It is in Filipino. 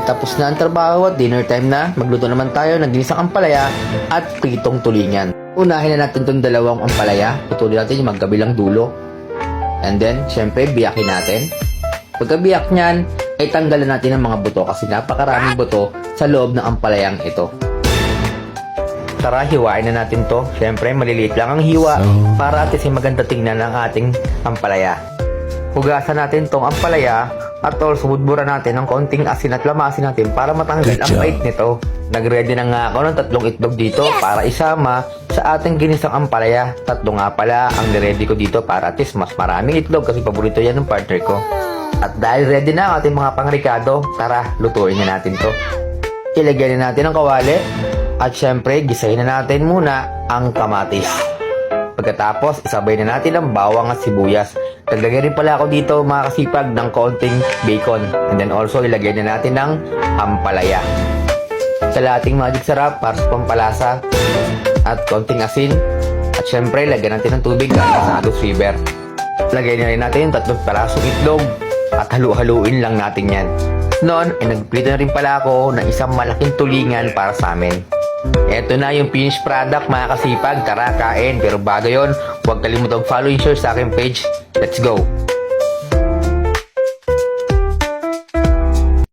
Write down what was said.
Tapos na ang trabaho at dinner time na, magluto naman tayo ng ginisang ampalaya at pritong tulingan. Unahin na natin itong dalawang ampalaya, putulin natin yung magkabilang dulo. And then, syempre, biyakin natin. Pagkabiyak niyan, ay tanggalan natin ang mga buto kasi napakaraming buto sa loob ng ampalayang ito. Tara, hiwain na natin to. Syempre, maliliit lang ang hiwa para at least maganda tingnan ang ating ampalaya. Hugasan natin tong ampalaya at also budburan natin ng konting asin at lamasin natin para matanggal ang bait nito. Nagready na nga ako ng 3 itlog dito para isama sa ating ginisang ampalaya. 3 nga pala ang niready ko dito para at least mas maraming itlog kasi paborito yan ng partner ko. At dahil ready na ang ating mga pangrikado, tara, lutuin na natin to. Ilagyan na natin ang kawali at syempre gisahin na natin muna ang kamatis. Pagkatapos, isabay na natin ang bawang at sibuyas. Naglagay rin pala ako dito mga kasipag ng konting bacon. And then also, ilagay na natin ng ampalaya. Kalahating magic sarap para sa pampalasa at konting asin. At syempre, lagyan natin ng tubig galing sa Adus River. Lagay na rin natin yung 3 parasong itlog at halu-haluin lang natin yan. Noon, nagprito na rin pala ako ng isang malaking tulingan para sa amin. Eto na yung finished product mga kasipag. Tara, kain. Pero bago yun, huwag kalimutang follow and share sa aking page. Let's go!